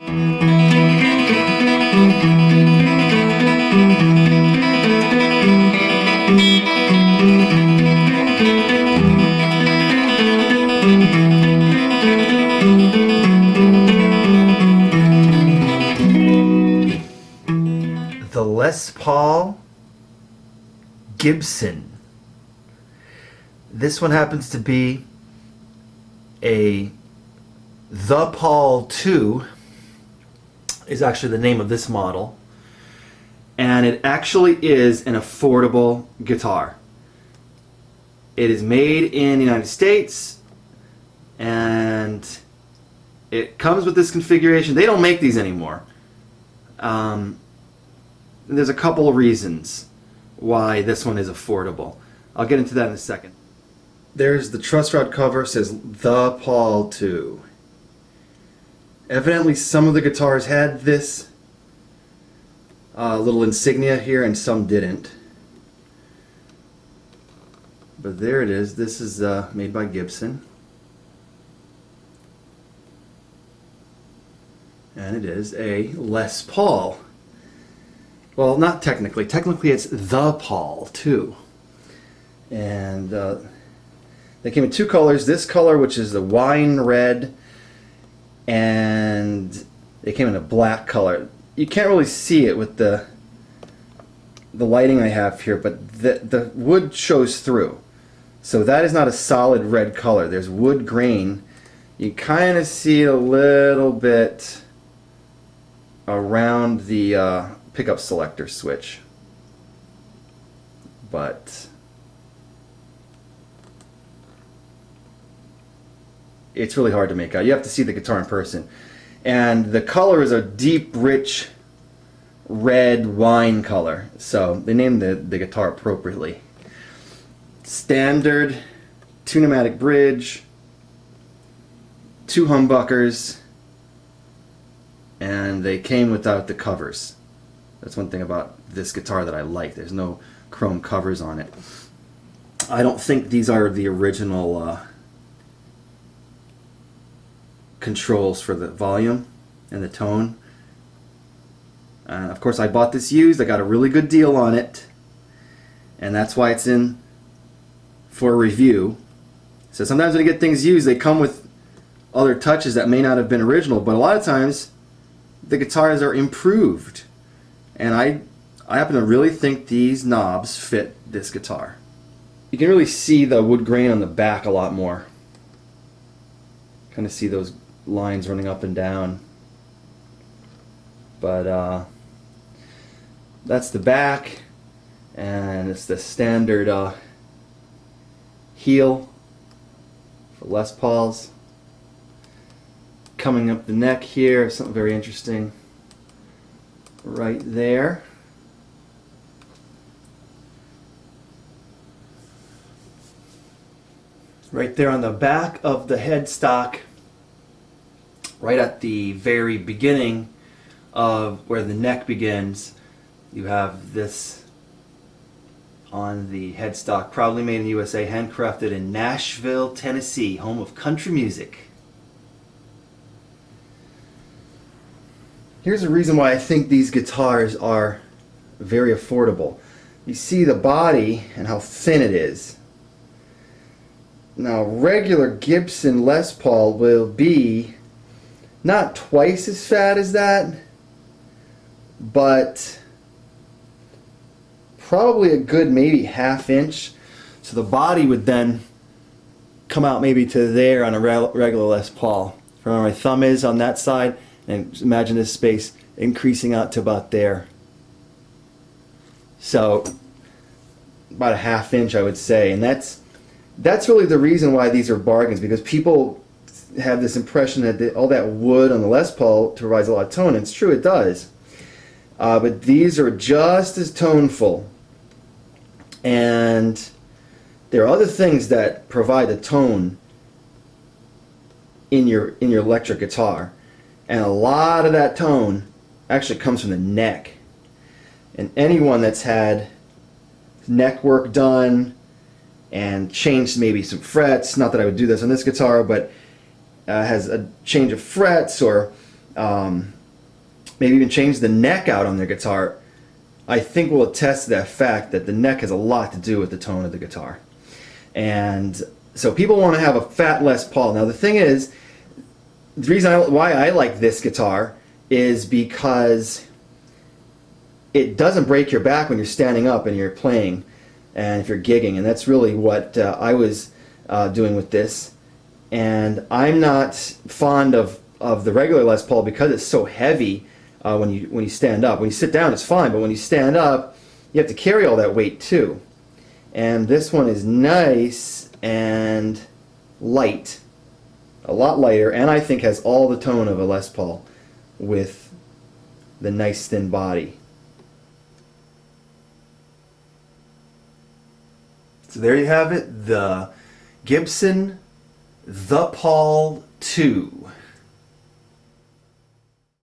The Les Paul Gibson. This one happens to be a The Paul 2 is actually the name of this model, and it actually is an affordable guitar. It is made in the United States, and it comes with this configuration. They don't make these anymore. There's a couple of reasons why this one is affordable. I'll get into that in a second. There's the truss rod cover, says The Paul 2. Evidently some of the guitars had this little insignia here and some didn't. But there it is. This is made by Gibson. And it is a Les Paul. Well, not technically. Technically it's The Paul 2. And they came in two colors. This color, which is the wine red, and they came in a black color. You can't really see it with the lighting I have here, but the wood shows through. So that is not a solid red color. There's wood grain. You kind of see a little bit around the pickup selector switch, but it's really hard to make out. You have to see the guitar in person. And the color is a deep, rich red wine color. So they named the guitar appropriately. Standard 2-pneumatic bridge, 2 humbuckers, and they came without the covers. That's one thing about this guitar that I like. There's no chrome covers on it. I don't think these are the original controls for the volume and the tone. And of course I bought this used. I got a really good deal on it, and that's why it's in for a review. So sometimes when you get things used, they come with other touches that may not have been original, but a lot of times the guitars are improved, and I happen to really think these knobs fit this guitar. You can really see the wood grain on the back a lot more. Kind of see those lines running up and down. But that's the back, and it's the standard heel for Les Pauls. Coming up the neck here, something very interesting right there. Right there on the back of the headstock, right at the very beginning of where the neck begins, you have this on the headstock. Proudly made in the USA, handcrafted in Nashville, Tennessee, home of country music. Here's a reason why I think these guitars are very affordable. You see the body and how thin it is. Now, regular Gibson Les Paul will be not twice as fat as that, but probably a good maybe ½ inch. So the body would then come out maybe to there on a regular Les Paul. From where my thumb is on that side, and imagine this space increasing out to about there. So about a ½ inch, I would say, and that's really the reason why these are bargains, because people have this impression that all that wood on the Les Paul provides a lot of tone. It's true, it does. But these are just as toneful. And there are other things that provide the tone in your electric guitar. And a lot of that tone actually comes from the neck. And anyone that's had neck work done and changed maybe some frets, not that I would do this on this guitar, but has a change of frets or maybe even change the neck out on their guitar, I think will attest to that fact that the neck has a lot to do with the tone of the guitar. And so people want to have a fat Les Paul. Now the thing is, the reason why I like this guitar is because it doesn't break your back when you're standing up and you're playing and if you're gigging, and that's really what I was doing with this. And I'm not fond of the regular Les Paul because it's so heavy when you stand up. When you sit down it's fine, but when you stand up you have to carry all that weight too. And this one is nice and light, a lot lighter, and I think has all the tone of a Les Paul with the nice thin body. So there you have it, the Gibson The Paul 2.